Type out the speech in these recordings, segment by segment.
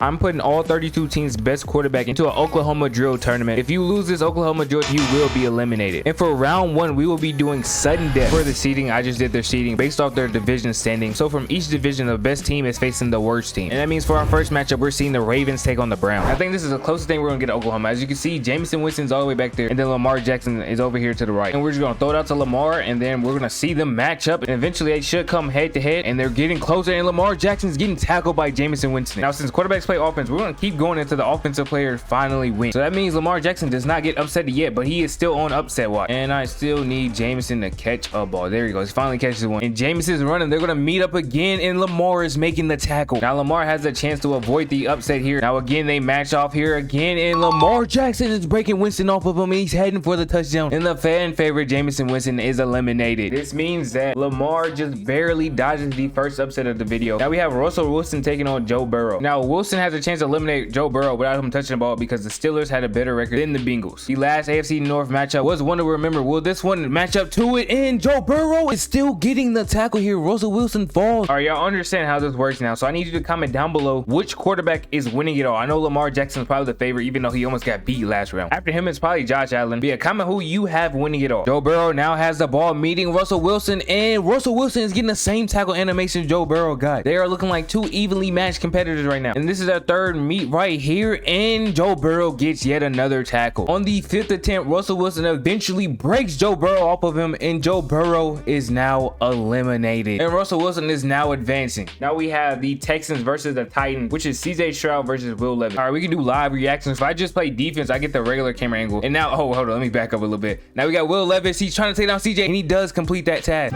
I'm putting all 32 teams' best quarterback into an Oklahoma drill tournament. If you lose this Oklahoma drill, you will be eliminated. And for round 1, we will be doing sudden death. For the seeding, I just did their seeding based off their division standing. So from each division, the best team is facing the worst team. And that means for our first matchup, we're seeing the Ravens take on the Browns. I think this is the closest thing we're gonna get to Oklahoma. As you can see, Jameson Winston's all the way back there, and then Lamar Jackson is over here to the right. And we're just gonna throw it out to Lamar, and then we're gonna see them match up, and eventually they should come head to head, and they're getting closer, and Lamar Jackson's getting tackled by Jameson Winston. Now, since quarterbacks play offense, we're gonna keep going until the offensive player finally wins. So that means Lamar Jackson does not get upset yet, but he is still on upset watch. And I still need Jameson to catch a ball. There he goes. He finally catches one. And Jameson's running. They're gonna meet up again, and Lamar is making the tackle. Now Lamar has a chance to avoid the upset here. Now again, they match off here again, and Lamar Jackson is breaking Winston off of him, and he's heading for the touchdown. And the fan favorite Jameson Winston is eliminated. This means that Lamar just barely dodges the first upset of the video. Now we have Russell Wilson taking on Joe Burrow. Now Wilson has a chance to eliminate Joe Burrow without him touching the ball because the Steelers had a better record than the Bengals. The last AFC North matchup was one to remember. Will this one match up to it? And Joe Burrow is still getting the tackle here. Russell Wilson falls. All right, y'all understand how this works now. So I need you to comment down below which quarterback is winning it all. I know Lamar Jackson is probably the favorite, even though he almost got beat last round. After him, it's probably Josh Allen. But yeah, comment who you have winning it all. Joe Burrow now has the ball meeting Russell Wilson, and Russell Wilson is getting the same tackle animation Joe Burrow got. They are looking like two evenly matched competitors right now. And this is our third meet right here, and Joe Burrow gets yet another tackle. On the 5th attempt, Russell Wilson eventually breaks Joe Burrow off of him, and Joe Burrow is now eliminated. And Russell Wilson is now advancing. Now we have the Texans versus the Titans, which is CJ Stroud versus Will Levis. All right, we can do live reactions. If I just play defense, I get the regular camera angle. And now, oh, hold on, let me back up a little bit. Now we got Will Levis. He's trying to take down CJ, and he does complete that task.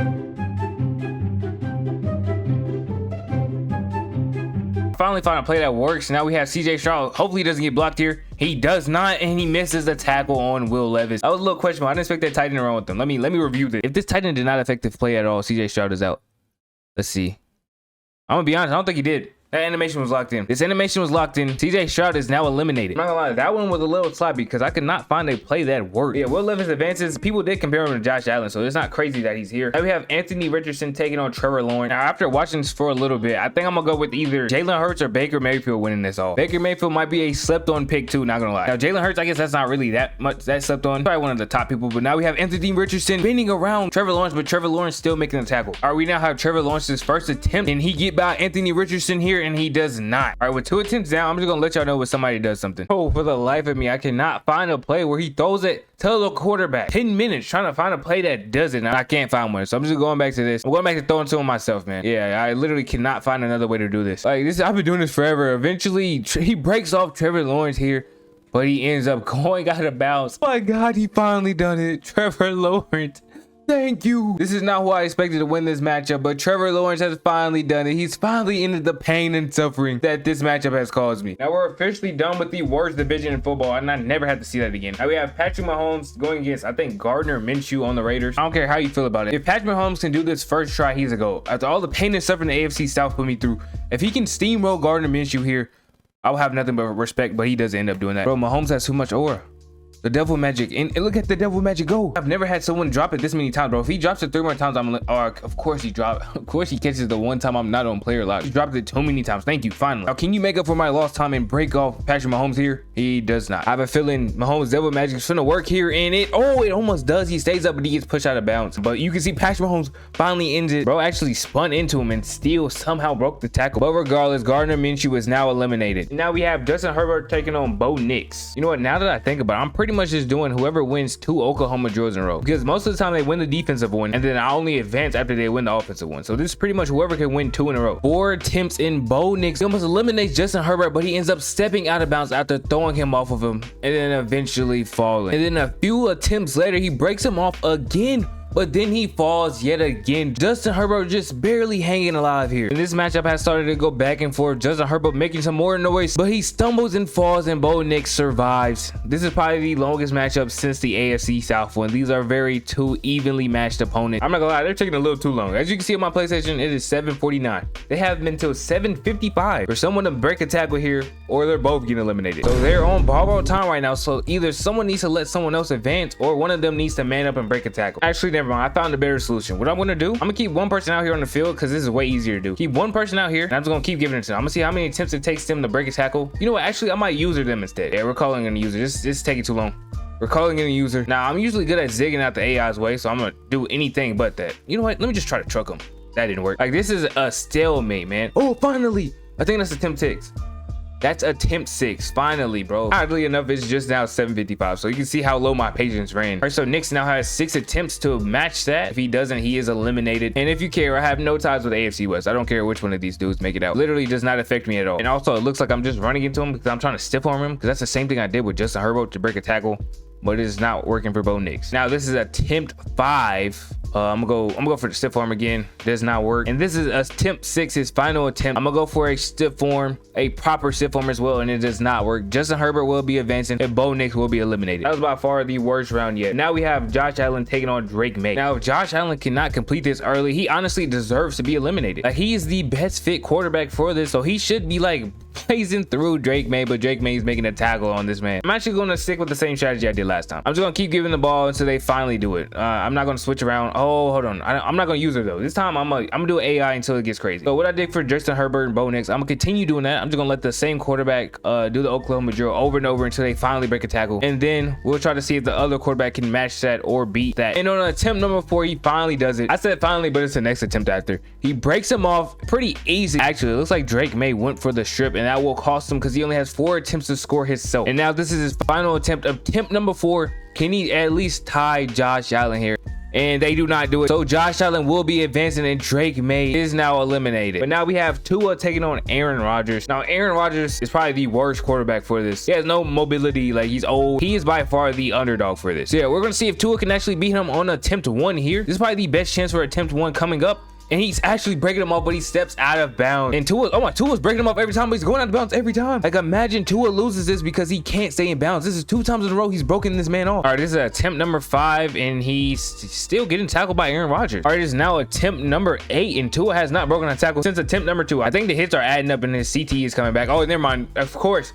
Finally found a play that works. Now we have CJ Stroud. Hopefully he doesn't get blocked here. He does not, and he misses the tackle on Will Levis. I was a little questionable. I didn't expect that tight end to run with them. Let me review this. If this tight end did not affect the play at all, CJ Stroud is out. Let's see. I'm gonna be honest, I don't think he did. That animation was locked in. This animation was locked in. CJ Stroud is now eliminated. I'm not gonna lie, that one was a little sloppy because I could not find a play that worked. Yeah, Will Levis advances. People did compare him to Josh Allen, so it's not crazy that he's here. Now we have Anthony Richardson taking on Trevor Lawrence. Now, after watching this for a little bit, I think I'm gonna go with either Jalen Hurts or Baker Mayfield winning this all. Baker Mayfield might be a slept-on pick too, not gonna lie. Now Jalen Hurts, I guess that's not really that much that slept on. Probably one of the top people, but now we have Anthony Richardson spinning around Trevor Lawrence, but Trevor Lawrence still making the tackle. All right, we now have Trevor Lawrence's first attempt, and he get by Anthony Richardson here, and he does not. All right, with 2 attempts down, I'm just gonna let y'all know when somebody does something. Oh, for the life of me, I cannot find a play where he throws it to the quarterback. 10 minutes trying to find a play that does it, and I can't find one. So I'm just going back to this. I'm going back to throwing to him myself, man. Yeah, I literally cannot find another way to do this. Like this, I've been doing this forever. Eventually, he breaks off Trevor Lawrence here, but he ends up going out of bounds. Oh my God, he finally done it. Trevor Lawrence. Thank you. This is not who I expected to win this matchup, but Trevor Lawrence has finally done it. He's finally ended the pain and suffering that this matchup has caused me. Now we're officially done with the worst division in football, and I never had to see that again. Now we have Patrick Mahomes going against, I think, Gardner Minshew on the Raiders. I don't care how you feel about it. If Patrick Mahomes can do this first try, he's a goal. After all the pain and suffering the AFC South put me through, if he can steamroll Gardner Minshew here, I will have nothing but respect, but he doesn't end up doing that. Bro, Mahomes has too much aura. The devil magic, and look at the devil magic go. I've never had someone drop it this many times, bro. If he drops it 3 more times, I'm like, oh, of course he dropped. Of course he catches the one time I'm not on player lock. He dropped it too many times. Thank you, finally. Now, can you make up for my lost time and break off Patrick Mahomes here? He does not. I have a feeling Mahomes' devil magic is gonna work here, and it almost does. He stays up, but he gets pushed out of bounds. But you can see Patrick Mahomes finally ends it. Bro actually spun into him and still somehow broke the tackle. But regardless, Gardner Minshew is now eliminated. Now we have Justin Herbert taking on Bo Nix. You know what? Now that I think about it, I'm pretty much just doing whoever wins 2 Oklahoma drills in a row, because most of the time they win the defensive one, and then I only advance after they win the offensive one. So this is pretty much whoever can win 2 in a row. 4 attempts in Bo Nix. He almost eliminates Justin Herbert, but he ends up stepping out of bounds after throwing him off of him, and then eventually falling. And then a few attempts later, he breaks him off again, but then he falls yet again. Justin Herbert just barely hanging alive here. And this matchup has started to go back and forth. Justin Herbert making some more noise, but he stumbles and falls, and Bo Nix survives. This is probably the longest matchup since the AFC South one. These are very 2 evenly matched opponents. I'm not gonna lie, they're taking a little too long. As you can see on my PlayStation, it is 7:49. They have been until 7:55 for someone to break a tackle here, or they're both getting eliminated. So they're on borrowed time right now. So either someone needs to let someone else advance, or one of them needs to man up and break a tackle. Actually, never never mind. I found a better solution. What I'm gonna do, I'm gonna keep one person out here on the field because this is way easier to do. Keep one person out here, and I'm just gonna keep giving it to them. I'm gonna see how many attempts it takes them to break a tackle. You know what? Actually, I might user them instead. Yeah, we're calling in a user. This is taking too long. We're calling in a user. Now, I'm usually good at zigging out the AI's way, so I'm gonna do anything but that. You know what? Let me just try to truck them. That didn't work. Like, this is a stalemate, man. Oh, finally! I think that's attempt 6. That's attempt 6. Finally, bro. Oddly enough, it's just now 7:55, so you can see how low my patience ran. All right, so Nix now has 6 attempts to match that. If he doesn't, he is eliminated. And if you care, I have no ties with AFC West. I don't care which one of these dudes make it out. Literally does not affect me at all. And also, it looks like I'm just running into him because I'm trying to stiff arm him, because that's the same thing I did with Justin Herbert to break a tackle, but it is not working for Bo Nix. Now, this is attempt 5. I'm gonna go for the stiff arm again. Does not work. And this is attempt 6, his final attempt. I'm gonna go for a stiff arm, a proper stiff arm as well, and it does not work. Justin Herbert will be advancing, and Bo Nix will be eliminated. That was by far the worst round yet. Now we have Josh Allen taking on Drake May. Now, if Josh Allen cannot complete this early, he honestly deserves to be eliminated. Like, he is the best fit quarterback for this, so he should be like blazing through Drake May, but Drake May is making a tackle on this man. I'm actually gonna stick with the same strategy I did last time. I'm just gonna keep giving the ball until they finally do it. I'm not gonna switch around. Oh, hold on. I'm not gonna use her though. This time I'm gonna do AI until it gets crazy. So what I did for Justin Herbert and Bo Nix, I'm gonna continue doing that. I'm just gonna let the same quarterback do the Oklahoma drill over and over until they finally break a tackle, and then we'll try to see if the other quarterback can match that or beat that. And on attempt number 4, he finally does it. I said finally, but it's the next attempt after. He breaks him off pretty easy. Actually, it looks like Drake May went for the strip, and that will cost him because he only has 4 attempts to score himself. And now this is his final attempt number 4. Can he at least tie Josh Allen here? And they do not do it. So Josh Allen will be advancing, and Drake May is now eliminated. But now we have Tua taking on Aaron Rodgers. Now, Aaron Rodgers is probably the worst quarterback for this. He has no mobility. Like, he's old. He is by far the underdog for this. So yeah, we're gonna see if Tua can actually beat him on attempt 1 here. This is probably the best chance for attempt 1 coming up. And he's actually breaking him off, but he steps out of bounds. And Tua's breaking him off every time, but he's going out of bounds every time. Like, imagine Tua loses this because he can't stay in bounds. This is 2 times in a row he's broken this man off. All right, this is attempt number 5, and he's still getting tackled by Aaron Rodgers. All right, this is now attempt number 8, and Tua has not broken a tackle since attempt number 2. I think the hits are adding up, and his CTE is coming back. Oh, never mind. Of course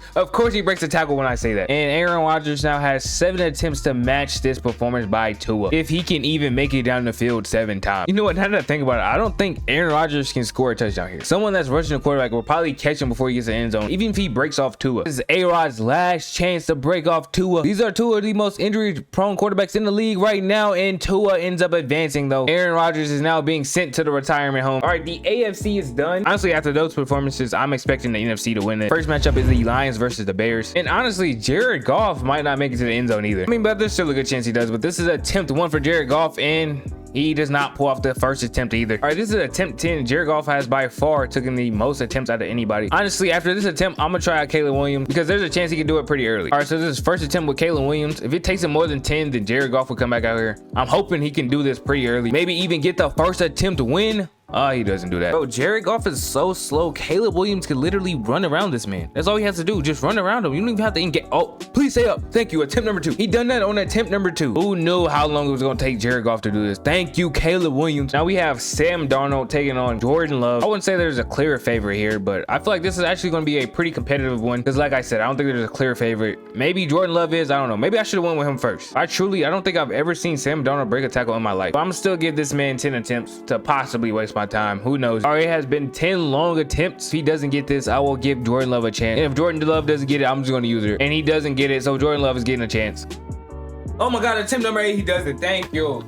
he breaks a tackle when I say that. And Aaron Rodgers now has 7 attempts to match this performance by Tua, if he can even make it down the field 7 times. You know what? Now that I think about it, I don't think Aaron Rodgers can score a touchdown here. Someone that's rushing the quarterback will probably catch him before he gets to the end zone, even if he breaks off Tua. This is A-Rod's last chance to break off Tua. These are 2 of the most injury-prone quarterbacks in the league right now, and Tua ends up advancing, though. Aaron Rodgers is now being sent to the retirement home. All right, the AFC is done. Honestly, after those performances, I'm expecting the NFC to win it. First matchup is the Lions versus the Bears. And honestly, Jared Goff might not make it to the end zone either. I mean, but there's still a good chance he does. But this is attempt 1 for Jared Goff, and he does not pull off the first attempt either. All right, this is attempt 10. Jared Goff has by far taken the most attempts out of anybody. Honestly, after this attempt, I'm gonna try out Caleb Williams because there's a chance he can do it pretty early. All right, so this is first attempt with Caleb Williams. If it takes him more than 10, then Jared Goff will come back out here. I'm hoping he can do this pretty early. Maybe even get the first attempt win. He doesn't do that. Bro, Jared Goff is so slow. Caleb Williams can literally run around this man. That's all he has to do. Just run around him. You don't even have to engage. Oh, please stay up. Thank you. Attempt number 2. He done that on attempt number 2. Who knew how long it was going to take Jared Goff to do this? Thank you, Caleb Williams. Now we have Sam Darnold taking on Jordan Love. I wouldn't say there's a clear favorite here, but I feel like this is actually going to be a pretty competitive one because, like I said, I don't think there's a clear favorite. Maybe Jordan Love is. I don't know. Maybe I should have went with him first. I don't think I've ever seen Sam Darnold break a tackle in my life. But I'm going to still give this man 10 attempts to possibly waste my time. Who knows? All right, it has been 10 long attempts. If he doesn't get this, I will give Jordan Love a chance. And if Jordan Love doesn't get it, I'm just going to use her. And he doesn't get it, so Jordan Love is getting a chance. Oh my God, attempt number 8, he does it. Thank you,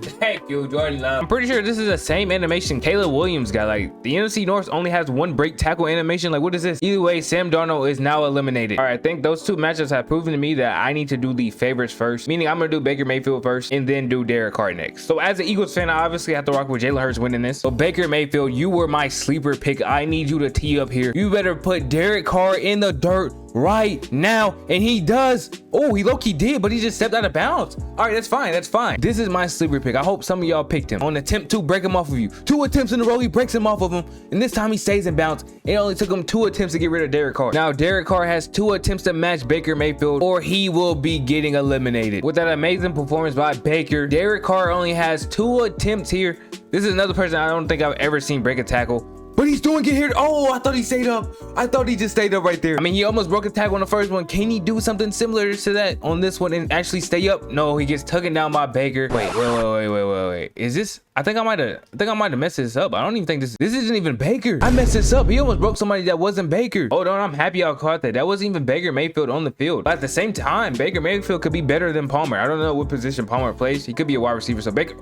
Jordan Love. I'm pretty sure this is the same animation Caleb Williams got. Like, the NFC North only has 1 break tackle animation. Like, what is this? Either way, Sam Darnold is now eliminated. All right, I think those 2 matchups have proven to me that I need to do the favorites first, meaning I'm gonna do Baker Mayfield first and then do Derek Carr next. So as an Eagles fan, I obviously have to rock with Jalen Hurts winning this. So Baker Mayfield, you were my sleeper pick. I need you to tee up here. You better put Derek Carr in the dirt right now, and he does. Oh, he low-key did, but he just stepped out of bounds. All right, that's fine. This is my sleeper pick. I hope some of y'all picked him. On attempt 2, break him off of you. 2 attempts in a row, he breaks him off of him, and this time he stays in bounds. It only took him 2 attempts to get rid of Derek Carr. Now Derek Carr has 2 attempts to match Baker Mayfield, or he will be getting eliminated. With that amazing performance by Baker, Derek Carr only has 2 attempts here. This is another person I don't think I've ever seen break a tackle. but he's doing it here. Oh, I thought he stayed up. I thought he just stayed up right there. I mean, he almost broke a tackle on the first one. Can he do something similar to that on this one and actually stay up? No, he gets taken down by Baker. Wait. Is this? I think I might have messed this up. I don't even think this isn't even Baker. I messed this up. He almost broke somebody that wasn't Baker. Hold on, I'm happy I caught that. That wasn't even Baker Mayfield on the field. But at the same time, Baker Mayfield could be better than Palmer. I don't know what position Palmer plays. He could be a wide receiver. So Baker.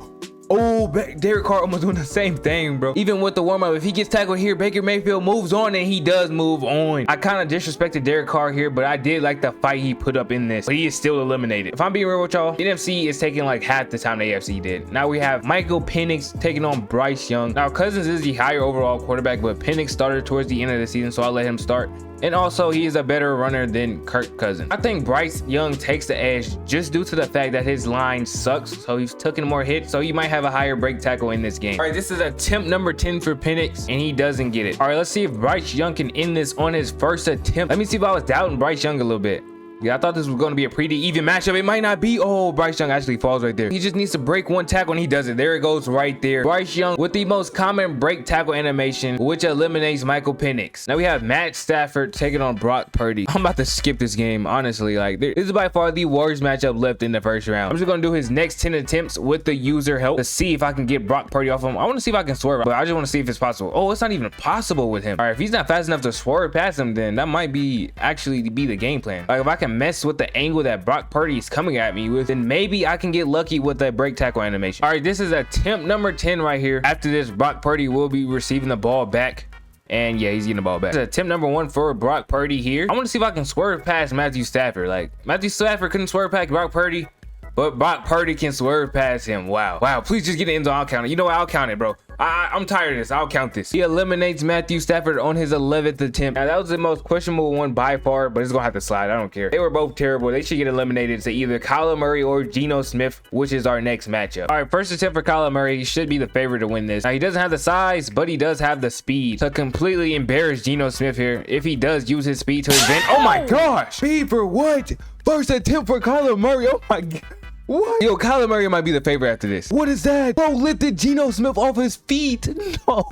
Oh, Derek Carr almost doing the same thing, bro. Even with the warm-up, if he gets tackled here, Baker Mayfield moves on, and he does move on. I kind of disrespected Derek Carr here, but I did like the fight he put up in this. But he is still eliminated. If I'm being real with y'all, NFC is taking like half the time the AFC did. Now we have Michael Penix taking on Bryce Young. Now Cousins is the higher overall quarterback, but Penix started towards the end of the season, so I'll let him start. And also, he is a better runner than Kirk Cousins. I think Bryce Young takes the edge just due to the fact that his line sucks. So he's taking more hits. So he might have a higher break tackle in this game. All right, this is attempt number 10 for Penix, and he doesn't get it. All right, let's see if Bryce Young can end this on his first attempt. Let me see if I was doubting Bryce Young a little bit. Yeah, I thought this was going to be a pretty even matchup. It might not be. Oh, Bryce Young actually falls right there. He just needs to break one tackle, and he does it. There it goes right there. Bryce Young with the most common break tackle animation, which eliminates Michael Penix. Now we have Matt Stafford taking on Brock Purdy. I'm about to skip this game, honestly. Like, this is by far the worst matchup left in the first round. I'm just going to do his next 10 attempts with the user help to see if I can get Brock Purdy off him. I want to see if I can swerve, but I just want to see if it's possible. Oh, it's not even possible with him. All right, if he's not fast enough to swerve past him, then that might be actually be the game plan. Like, if I can mess with the angle that Brock Purdy is coming at me with, then maybe I can get lucky with that break tackle animation. All right, this is attempt number 10 right here. After this, Brock Purdy will be receiving the ball back. And yeah, he's getting the ball back. Attempt number 1 for Brock Purdy here. I want to see if I can swerve past Matthew Stafford. Like, Matthew Stafford couldn't swerve past Brock Purdy, but Brock Purdy can swerve past him. Wow, please just get it in the end zone. I'll count it. You know what? I'll count it, bro. I'm tired of this. I'll count this. He eliminates Matthew Stafford on his 11th attempt. Now, that was the most questionable one by far, but it's gonna have to slide. I don't care. They were both terrible. They should get eliminated to either Kyler Murray or Geno Smith, which is our next matchup. All right, first attempt for Kyler Murray. He should be the favorite to win this. Now, he doesn't have the size, but he does have the speed to completely embarrass Geno Smith here if he does use his speed to advance. Oh my gosh! Speed for what? First attempt for Kyler Murray. Oh my God. What? Yo, Kyler Murray might be the favorite after this. What is that? Bro lifted Geno Smith off his feet. No.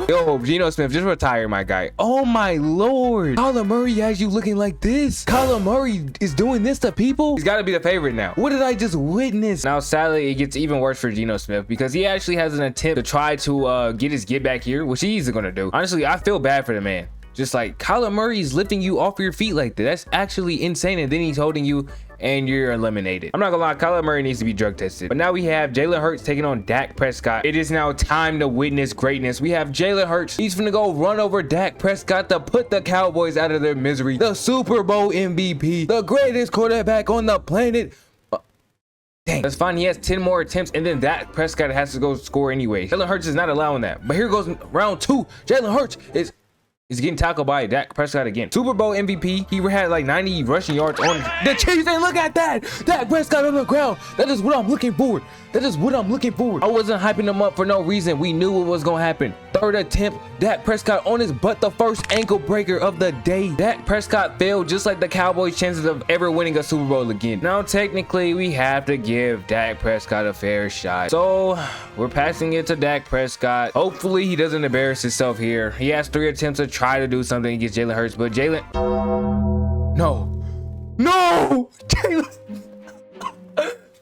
Yo, Geno Smith, just retire, my guy. Oh my Lord. Kyler Murray has you looking like this. Kyler Murray is doing this to people? He's got to be the favorite now. What did I just witness? Now, sadly, it gets even worse for Geno Smith because he actually has an attempt to try to get his get back here, which he's going to do. Honestly, I feel bad for the man. Just like Kyler Murray is lifting you off your feet like that. That's actually insane. And then he's holding you and you're eliminated. I'm not gonna lie, Kyler Murray needs to be drug tested. But now we have Jalen Hurts taking on Dak Prescott. It is now time to witness greatness. We have Jalen Hurts. He's gonna go run over Dak Prescott to put the Cowboys out of their misery. The Super Bowl MVP, the greatest quarterback on the planet. Dang. That's fine. He has 10 more attempts, and then Dak Prescott has to go score anyway. Jalen Hurts is not allowing that. But here goes round 2. Jalen Hurts is getting tackled by Dak Prescott again. Super Bowl MVP. He had like 90 rushing yards on the Chiefs. And look at that. Dak Prescott on the ground. That is what I'm looking for. That is what I'm looking for. I wasn't hyping him up for no reason. We knew what was going to happen. Third attempt. Dak Prescott on his butt. The first ankle breaker of the day. Dak Prescott failed just like the Cowboys' chances of ever winning a Super Bowl again. Now, technically, we have to give Dak Prescott a fair shot. So, we're passing it to Dak Prescott. Hopefully, he doesn't embarrass himself here. He has 3 attempts to try to do something against Jalen Hurts, but Jalen... No!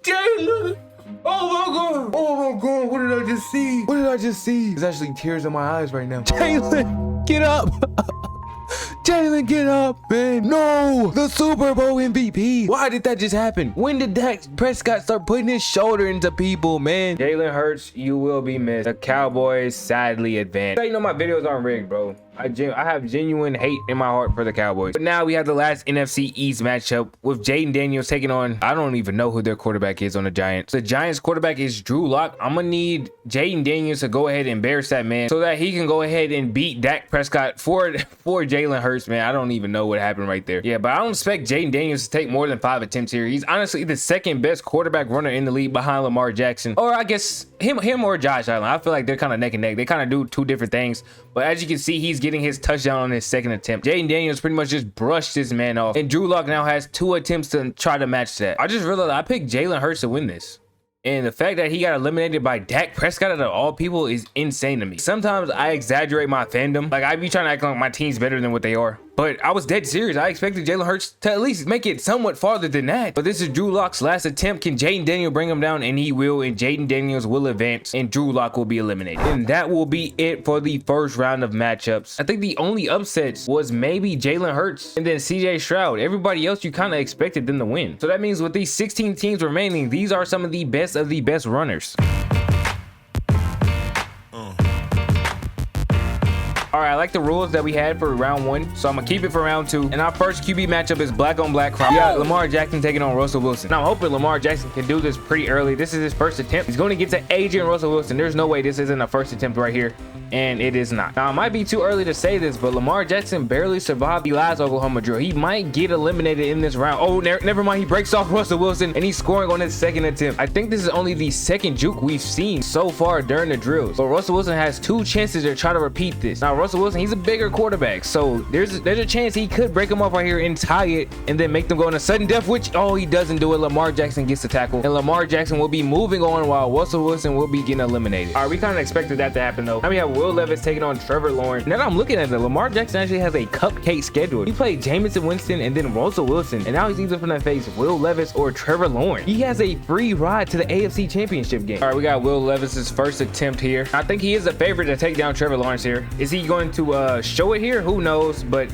Jalen! Oh my God! Oh my God! What did I just see? There's actually tears in my eyes right now. Jalen, get up! Jalen, get up, man. No, the Super Bowl MVP. Why did that just happen? When did Dak Prescott start putting his shoulder into people, man? Jalen Hurts, you will be missed. The Cowboys sadly advanced. You know my videos aren't rigged, bro. I have genuine hate in my heart for the Cowboys. But now we have the last NFC East matchup with Jaden Daniels taking on, I don't even know who their quarterback is on the Giants. The Giants quarterback is Drew Lock. I'm gonna need Jaden Daniels to go ahead and embarrass that man so that he can go ahead and beat Dak Prescott for Jalen Hurts, man. I don't even know what happened right there. Yeah, but I don't expect Jaden Daniels to take more than 5 attempts here. He's honestly the second best quarterback runner in the league behind Lamar Jackson. Or I guess him or Josh Allen. I feel like they're kind of neck and neck. They kind of do 2 different things. But as you can see, he's getting his touchdown on his second attempt. Jaden Daniels pretty much just brushed this man off. And Drew Lock now has 2 attempts to try to match that. I just realized I picked Jalen Hurts to win this. And the fact that he got eliminated by Dak Prescott out of all people is insane to me. Sometimes I exaggerate my fandom. Like, I be trying to act like my team's better than what they are. But I was dead serious. I expected Jalen Hurts to at least make it somewhat farther than that. But this is Drew Lock's last attempt. Can Jaden Daniels bring him down? And he will. And Jaden Daniels will advance. And Drew Lock will be eliminated. And that will be it for the first round of matchups. I think the only upsets was maybe Jalen Hurts and then CJ Stroud. Everybody else, you kind of expected them to win. So that means with these 16 teams remaining, these are some of the best runners. All right, I like the rules that we had for round 1, so I'm gonna keep it for round 2. And our first QB matchup is black on black crowd. We got Lamar Jackson taking on Russell Wilson. Now I'm hoping Lamar Jackson can do this pretty early. This is his first attempt. He's going to get to AJ and Russell Wilson. There's no way this isn't a first attempt right here, and it is not. Now it might be too early to say this, but Lamar Jackson barely survived the last Oklahoma drill. He might get eliminated in this round. Oh, never mind. He breaks off Russell Wilson, and he's scoring on his second attempt. I think this is only the second juke we've seen so far during the drills. But Russell Wilson has 2 chances to try to repeat this. Now Russell Wilson, he's a bigger quarterback, so there's a chance he could break him off right here and tie it and then make them go into sudden death, which he doesn't do it. Lamar Jackson gets the tackle, and Lamar Jackson will be moving on while Russell Wilson will be getting eliminated. All right, we kind of expected that to happen though. Now we have Will Levis taking on Trevor Lawrence. Now that I'm looking at it, Lamar Jackson actually has a cupcake schedule. He played Jameson Winston and then Russell Wilson, and now he's either going to face Will Levis or Trevor Lawrence. He has a free ride to the AFC Championship game. All right, we got Will Levis's first attempt here. I think he is a favorite to take down Trevor Lawrence here. Is he going to show it here? Who knows? But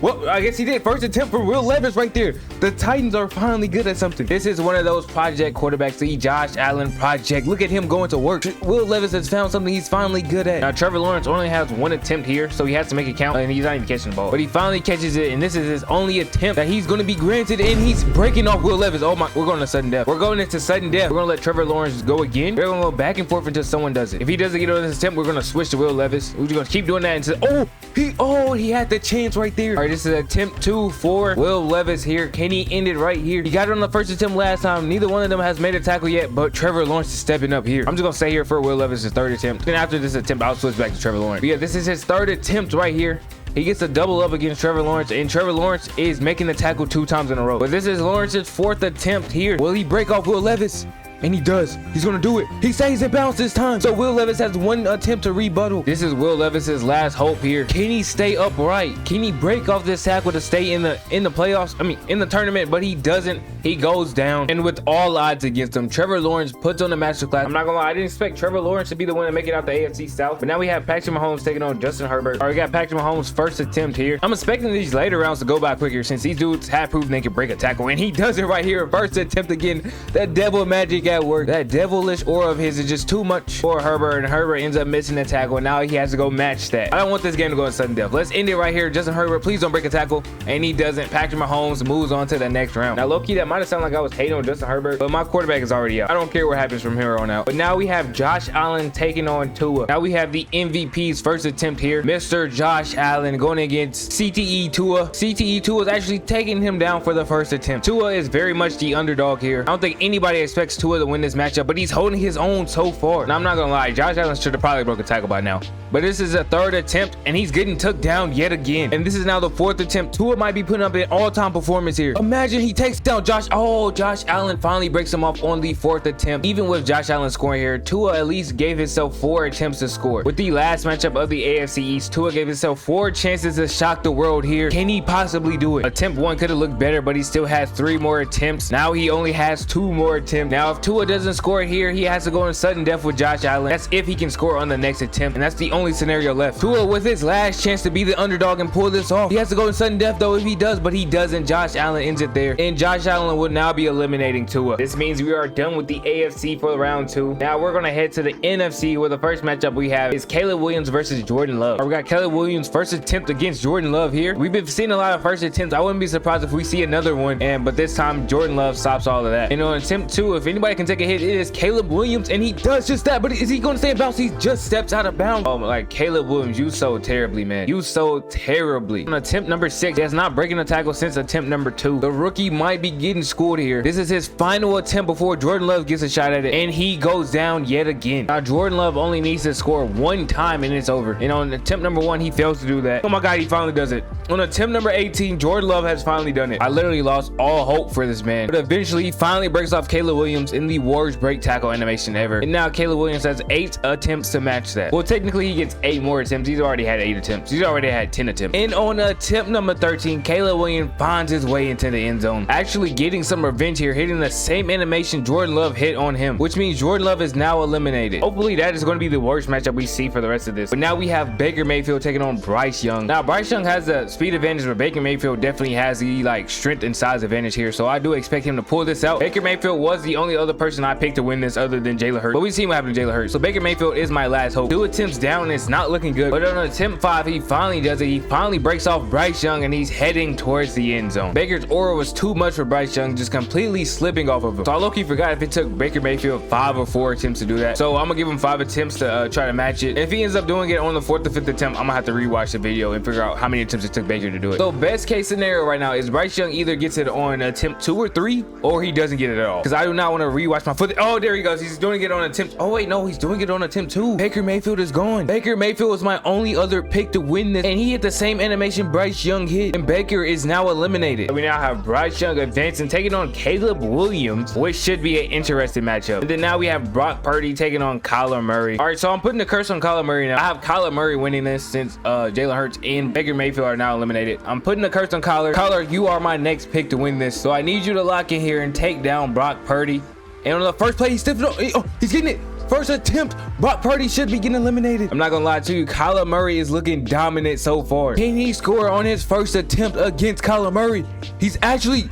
well, I guess he did. First attempt for Will Levis right there. The Titans are finally good at something. This is one of those project quarterbacks, the Josh Allen project. Look at him going to work. Will Levis has found something he's finally good at. Now Trevor Lawrence only has 1 attempt here, so he has to make it count, and he's not even catching the ball. But he finally catches it, and this is his only attempt that he's going to be granted, and he's breaking off Will Levis. Oh my, we're going to sudden death. We're going into sudden death. We're going to let Trevor Lawrence go again. We're going to go back and forth until someone does it. If he doesn't get on this attempt, we're going to switch to Will Levis. We're just going to keep doing that until he had the chance right there. All right, this is attempt 2 for Will Levis here. Can he end it right here? He got it on the first attempt last time. Neither one of them has made a tackle yet, but Trevor Lawrence is stepping up here. I'm just gonna stay here for Will Levis' third attempt. Then after this attempt, I'll switch back to Trevor Lawrence. But yeah, this is his third attempt right here. He gets a double up against Trevor Lawrence, and Trevor Lawrence is making the tackle 2 times in a row. But this is Lawrence's 4th attempt here. Will he break off Will Levis? And he does. He's gonna do it. He stays in bounds this time. So Will Levis has 1 attempt to rebuttal. This is Will Levis's last hope here. Can he stay upright? Can he break off this tackle to stay in the playoffs? I mean, in the tournament, but he doesn't. He goes down. And with all odds against him, Trevor Lawrence puts on the masterclass. I'm not gonna lie, I didn't expect Trevor Lawrence to be the one to make it out the AFC South. But now we have Patrick Mahomes taking on Justin Herbert. All right, we got Patrick Mahomes' first attempt here. I'm expecting these later rounds to go by quicker since these dudes have proven they can break a tackle. And he does it right here. First attempt again. That devil magic at work. That devilish aura of his is just too much for Herbert, and Herbert ends up missing the tackle, and now he has to go match that. I don't want this game to go in sudden death. Let's end it right here. Justin Herbert, please don't break a tackle, and he doesn't. Patrick Mahomes moves on to the next round. Now low-key, that might have sounded like I was hating on Justin Herbert, but my quarterback is already out. I don't care what happens from here on out. But now we have Josh Allen taking on Tua. Now we have the MVP's first attempt here, Mr. Josh Allen going against CTE Tua. CTE Tua is actually taking him down for the first attempt. Tua is very much the underdog here. I don't think anybody expects Tua to win this matchup, but he's holding his own so far. Now I'm not gonna lie, Josh Allen should have probably broke a tackle by now, but this is a 3rd attempt, and he's getting took down yet again. And this is now the 4th attempt. Tua might be putting up an all-time performance here. Imagine he takes down Josh Allen finally breaks him off on the 4th attempt. Even with Josh Allen scoring here, Tua at least gave himself 4 attempts to score. With the last matchup of the AFC East, Tua gave himself 4 chances to shock the world here. Can he possibly do it? Attempt 1 could have looked better, but he still has 3 more attempts. Now he only has 2 more attempts. Now if Tua doesn't score here, he has to go in sudden death with Josh Allen. That's if he can score on the next attempt, and that's the only scenario left. Tua with his last chance to be the underdog and pull this off. He has to go in sudden death though if he does, but he doesn't. Josh Allen ends it there, and Josh Allen would now be eliminating Tua. This means we are done with the AFC for round 2. Now we're gonna head to the NFC, where the first matchup we have is Caleb Williams versus Jordan Love. We got Caleb Williams' first attempt against Jordan Love here. We've been seeing a lot of first attempts. I wouldn't be surprised if we see another one, but this time Jordan Love stops all of that. And on attempt 2, if anybody can take a hit, it is Caleb Williams, and he does just that. But is he going to stay in bounds? He just steps out of bounds. Oh, like Caleb Williams, you so terribly, man. You so terribly. On attempt number 6, that's not breaking a tackle since attempt number 2. The rookie might be getting schooled here. This is his final attempt before Jordan Love gets a shot at it, and he goes down yet again. Now Jordan Love only needs to score 1 time and it's over. And on attempt number 1, he fails to do that. Oh my God, he finally does it. On attempt number 18, Jordan Love has finally done it. I literally lost all hope for this man, but eventually he finally breaks off Caleb Williams, and in the worst break tackle animation ever. And now Caleb Williams has 8 attempts to match that. Well, technically he gets 8 more attempts. He's already had 8 attempts. He's already had 10 attempts. And on attempt number 13, Caleb Williams finds his way into the end zone, actually getting some revenge here, hitting the same animation Jordan Love hit on him, which means Jordan Love is now eliminated. Hopefully that is going to be the worst matchup we see for the rest of this. But now we have Baker Mayfield taking on Bryce Young. Now Bryce Young has the speed advantage, but Baker Mayfield definitely has the like strength and size advantage here, so I do expect him to pull this out. Baker Mayfield was the only other person I picked to win this other than Jalen Hurts, but we've seen what happened to Jalen Hurts, so Baker Mayfield is my last hope. 2 attempts down, and it's not looking good, but on attempt 5 he finally does it. He finally breaks off Bryce Young and he's heading towards the end zone. Baker's aura was too much for Bryce Young, just completely slipping off of him, so I low-key forgot if it took Baker Mayfield 5 or 4 attempts to do that, so I'm gonna give him 5 attempts to try to match it. If he ends up doing it on the 4th or 5th attempt, I'm gonna have to rewatch the video and figure out how many attempts it took Baker to do it. So best case scenario right now is Bryce Young either gets it on attempt 2 or 3, or he doesn't get it at all, because I do not want to rewatch my foot. Oh, there he goes. He's doing it on attempt. Oh wait, no, he's doing it on attempt 2. Baker Mayfield is gone. Baker Mayfield was my only other pick to win this, and he hit the same animation Bryce Young hit, and Baker is now eliminated. We now have Bryce Young advancing, taking on Caleb Williams, which should be an interesting matchup. And then now we have Brock Purdy taking on Kyler Murray. All right, so I'm putting the curse on Kyler Murray now. I have Kyler Murray winning this since Jalen Hurts and Baker Mayfield are now eliminated. I'm putting the curse on Kyler. Kyler, you are my next pick to win this, so I need you to lock in here and take down Brock Purdy. And on the first play, he stiffed it up. He's getting it. First attempt, Brock Purdy should be getting eliminated. I'm not gonna lie to you, Kyler Murray is looking dominant so far. Can he score on his first attempt against Kyler Murray? He's actually,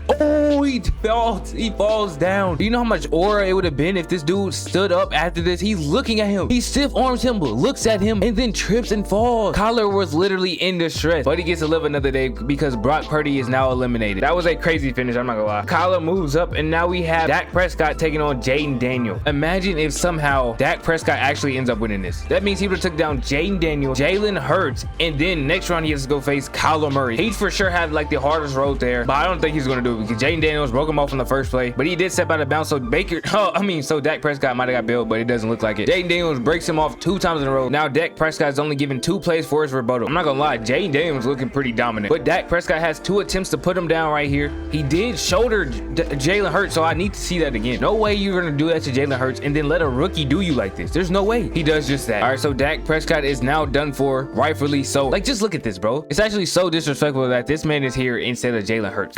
he falls down. Do you know how much aura it would have been if this dude stood up after this? He's looking at him. He stiff arms him, looks at him, and then trips and falls. Kyler was literally in distress, but he gets to live another day because Brock Purdy is now eliminated. That was a crazy finish, I'm not gonna lie. Kyler moves up, and now we have Dak Prescott taking on Jaden Daniel. Imagine if somehow Dak Prescott actually ends up winning this. That means he would have took down Jaden Daniel, Jalen Hurts, and then next round he has to go face Kyler Murray. He'd for sure have like the hardest road there, but I don't think he's gonna do it because Jaden Daniels broke him off in the first play, but he did step out of bounds, so so Dak Prescott might have got billed, but it doesn't look like it. Jaden Daniels breaks him off 2 times in a row. Now Dak Prescott is only given 2 plays for his rebuttal. I'm not gonna lie, Jaden Daniels looking pretty dominant, but Dak Prescott has 2 attempts to put him down right here. He did shoulder Jalen Hurts, so I need to see that again. No way you're gonna do that to Jalen Hurts and then let a rookie do you like this. There's no way he does just that. All right, so Dak Prescott is now done for, rightfully so. Like, just look at this, bro. It's actually so disrespectful that this man is here instead of Jalen Hurts.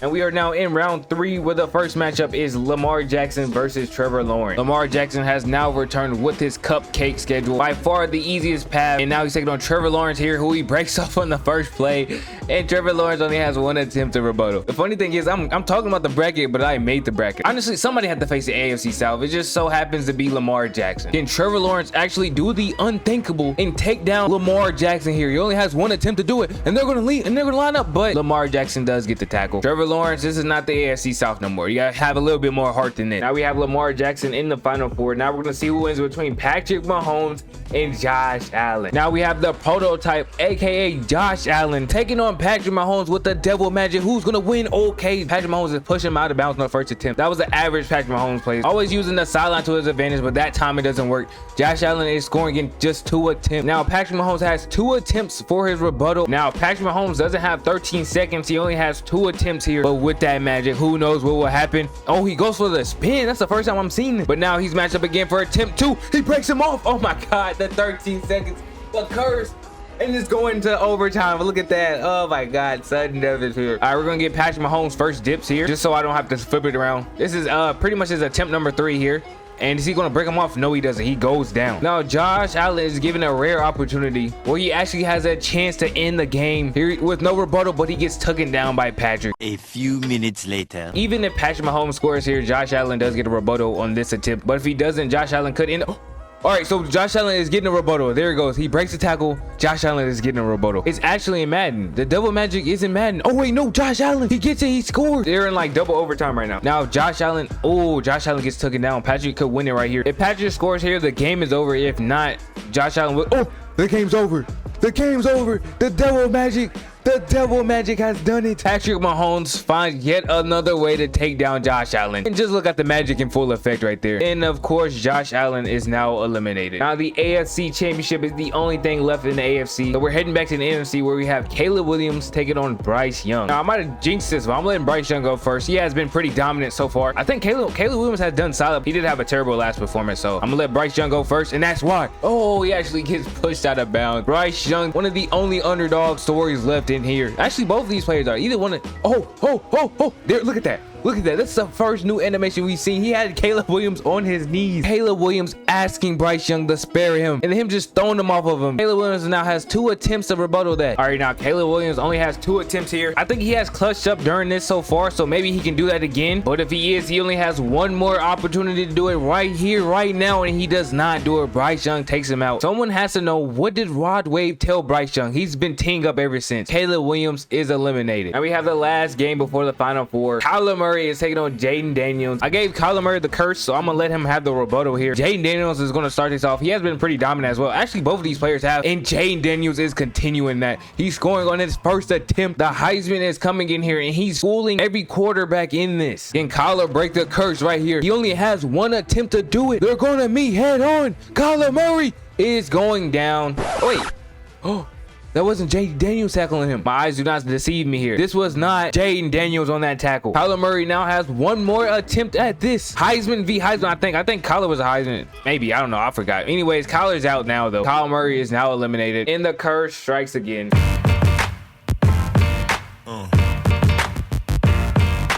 And we are now in round 3, where the first matchup is Lamar Jackson versus Trevor Lawrence. Lamar Jackson has now returned with his cupcake schedule, by far the easiest path, and now he's taking on Trevor Lawrence here, who he breaks off on the first play, and Trevor Lawrence only has 1 attempt to rebuttal. The funny thing is, I'm talking about the bracket, but I made the bracket. Honestly, somebody had to face the AFC South. It just so happens to be Lamar Jackson. Can Trevor Lawrence actually do the unthinkable and take down Lamar Jackson here? He only has 1 attempt to do it, and they're gonna lead and they're gonna line up, but Lamar Jackson does get the tackle. Trevor Lawrence, this is not the AFC South no more. You gotta have a little bit more heart than that. Now we have Lamar Jackson in the final 4. Now we're gonna see who wins between Patrick Mahomes and Josh Allen. Now we have the prototype, aka Josh Allen, taking on Patrick Mahomes with the devil magic. Who's gonna win? Okay, Patrick Mahomes is pushing him out of bounds on the first attempt. That was an average Patrick Mahomes play, always using the sideline to his advantage, but that time it doesn't work. Josh Allen is scoring in just 2 attempts. Now Patrick Mahomes has 2 attempts for his rebuttal. Now Patrick Mahomes doesn't have 13 seconds. He only has 2 attempts here, but with that magic, who knows what will happen. Oh, he goes for the spin. That's the first time I'm seeing it. But now he's matched up again for attempt 2. He breaks him off. Oh my god, the 13 seconds, the curse, and it's going to overtime. Look at that. Oh my god, sudden death is here. All right, we're gonna get Patrick Mahomes first dips here, just so I don't have to flip it around. This is pretty much his attempt number 3 here. And is he gonna break him off? No, he doesn't. He goes down. Now Josh Allen is given a rare opportunity where he actually has a chance to end the game here with no rebuttal, but he gets taken down by Patrick. A few minutes later. Even if Patrick Mahomes scores here, Josh Allen does get a rebuttal on this attempt, but if he doesn't, Josh Allen could end. All right, so Josh Allen is getting a rebuttal. There he goes. He breaks the tackle. Josh Allen is getting a rebuttal. It's actually in Madden. The double magic is in Madden. Oh wait, no, Josh Allen, he gets it. He scores. They're in like double overtime right now. Now Josh Allen, Josh Allen gets taken down. Patrick could win it right here. If Patrick scores here, the game is over. If not, Josh Allen will. Oh, the game's over. The game's over. The double magic The devil magic has done it. Patrick Mahomes finds yet another way to take down Josh Allen. And just look at the magic in full effect right there. And of course, Josh Allen is now eliminated. Now the AFC Championship is the only thing left in the AFC. So we're heading back to the NFC where we have Caleb Williams taking on Bryce Young. Now I might have jinxed this, but I'm letting Bryce Young go first. He has been pretty dominant so far. I think Caleb Williams has done solid. He did have a terrible last performance, so I'm gonna let Bryce Young go first, and that's why. Oh, he actually gets pushed out of bounds. Bryce Young, one of the only underdog stories left in here. Actually, both of these players are. Either one of, oh, there, look at that. Look at that. That's the first new animation we've seen. He had Caleb Williams on his knees. Caleb Williams asking Bryce Young to spare him, and him just throwing him off of him. Caleb Williams now has 2 attempts to rebuttal that. All right, now Caleb Williams only has 2 attempts here. I think he has clutched up during this so far, so maybe he can do that again. But if he is, he only has 1 more opportunity to do it right here, right now, and he does not do it. Bryce Young takes him out. Someone has to know, what did Rod Wave tell Bryce Young? He's been teeing up ever since. Caleb Williams is eliminated. Now we have the last game before the Final Four. Kyler Murray is taking on Jaden Daniels. I gave Kyler Murray the curse, so I'm gonna let him have the rebuttal here. Jaden Daniels is gonna start this off. He has been pretty dominant as well. Actually, both of these players have, and Jaden Daniels is continuing that. He's scoring on his first attempt. The Heisman is coming in here, and he's fooling every quarterback in this. Can Kyler break the curse right here? He only has 1 attempt to do it. They're gonna meet head on. Kyler Murray is going down. Wait. Oh. That wasn't Jaden Daniels tackling him. My eyes do not deceive me here. This was not Jaden Daniels on that tackle. Kyler Murray now has 1 more attempt at this. Heisman v. Heisman, I think Kyler was a Heisman. Maybe, I don't know, I forgot. Anyways, Kyler's out now though. Kyler Murray is now eliminated, and the curse strikes again.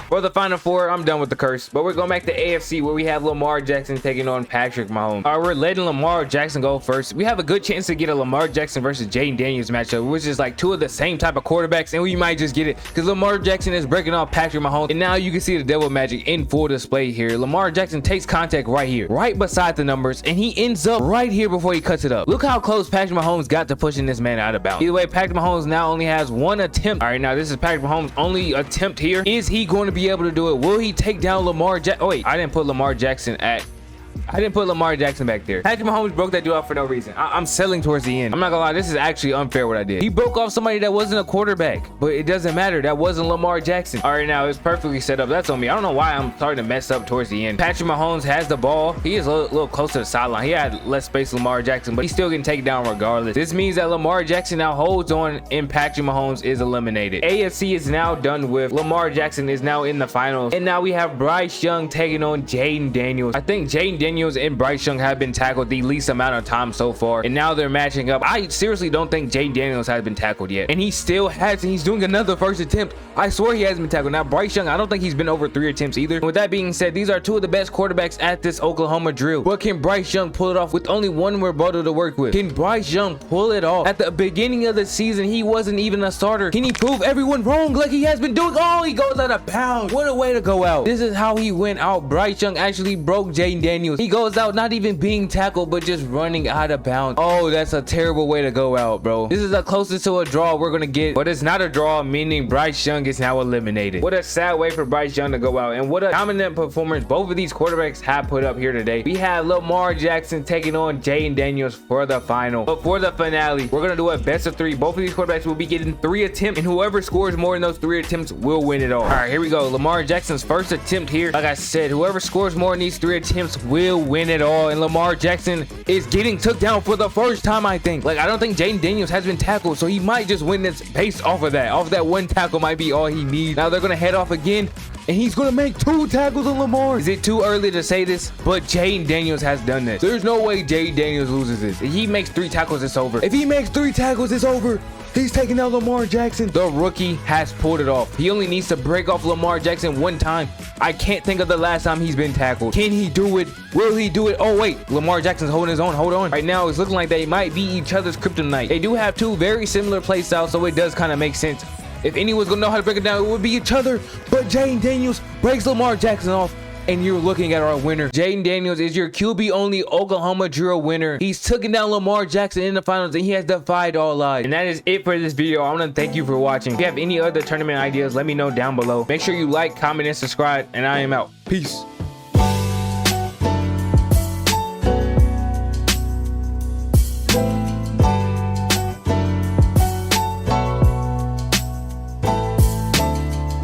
For the Final Four, I'm done with the curse, but we're going back to AFC where we have Lamar Jackson taking on Patrick Mahomes. All right, we're letting Lamar Jackson go first. We have a good chance to get a Lamar Jackson versus Jaden Daniels matchup, which is like 2 of the same type of quarterbacks, and we might just get it because Lamar Jackson is breaking off Patrick Mahomes, and now you can see the devil magic in full display here. Lamar Jackson takes contact right here, right beside the numbers, and he ends up right here before he cuts it up. Look how close Patrick Mahomes got to pushing this man out of bounds. Either way, Patrick Mahomes now only has 1 attempt. All right, now this is Patrick Mahomes' only attempt here. Is he going to be able to do it? Will he take down Lamar Jackson? Oh wait, I didn't put Lamar Jackson back there. Patrick Mahomes broke that dude off for no reason. I'm selling towards the end. I'm not gonna lie, this is actually unfair what I did. He broke off somebody that wasn't a quarterback, but it doesn't matter. That wasn't Lamar Jackson. All right, now it's perfectly set up. That's on me. I don't know why I'm starting to mess up towards the end. Patrick Mahomes has the ball. He is a little close to the sideline. He had less space than Lamar Jackson, but he's still getting taken down regardless. This means that Lamar Jackson now holds on and Patrick Mahomes is eliminated. AFC is now done with. Lamar Jackson is now in the finals, and now we have Bryce Young taking on Jaden Daniels. I think Jaden Daniels and Bryce Young have been tackled the least amount of time so far, and now they're matching up. I seriously don't think Jaden Daniels has been tackled yet, and he still has, and he's doing another first attempt. I swear he hasn't been tackled. Now Bryce Young, I don't think he's been over 3 attempts either. And with that being said, these are 2 of the best quarterbacks at this Oklahoma drill, but can Bryce Young pull it off with only 1 rebuttal to work with? Can Bryce Young pull it off? At the beginning of the season, he wasn't even a starter. Can he prove everyone wrong like he has been doing? Oh, he goes out of bounds. What a way to go out. This is how he went out. Bryce Young actually broke Jaden Daniels. He goes out not even being tackled, but just running out of bounds. Oh, that's a terrible way to go out, bro. This is the closest to a draw we're gonna get, but it's not a draw, meaning Bryce Young is now eliminated. What a sad way for Bryce Young to go out, and what a dominant performance both of these quarterbacks have put up here today. We have Lamar Jackson taking on Jaden Daniels for the final. But for the finale, we're gonna do a best of 3. Both of these quarterbacks will be getting 3 attempts, and whoever scores more in those 3 attempts will win it all. All right, here we go. Lamar Jackson's first attempt here. Like I said, whoever scores more in these 3 attempts will win it all, and Lamar Jackson is getting took down for the first time, I think. Like, I don't think Jaden Daniels has been tackled, so he might just win this based off of that. Off that 1 tackle might be all he needs. Now they're gonna head off again, and he's gonna make 2 tackles on Lamar. Is it too early to say this? But Jaden Daniels has done this. There's no way Jaden Daniels loses this. If he makes 3 tackles, it's over. If he makes 3 tackles, it's over. He's taking out Lamar Jackson. The rookie has pulled it off. He only needs to break off Lamar Jackson 1 time. I can't think of the last time he's been tackled. Can he do it? Will he do it? Oh, wait. Lamar Jackson's holding his own. Hold on. Right now, it's looking like they might be each other's kryptonite. They do have 2 very similar play styles, so it does kind of make sense. If anyone's going to know how to break it down, it would be each other. But Jaden Daniels breaks Lamar Jackson off, and you're looking at our winner. Jaden Daniels is your QB-only Oklahoma drill winner. He's taken down Lamar Jackson in the finals, and he has defied all odds. And that is it for this video. I want to thank you for watching. If you have any other tournament ideas, let me know down below. Make sure you like, comment, and subscribe, and I am out. Peace.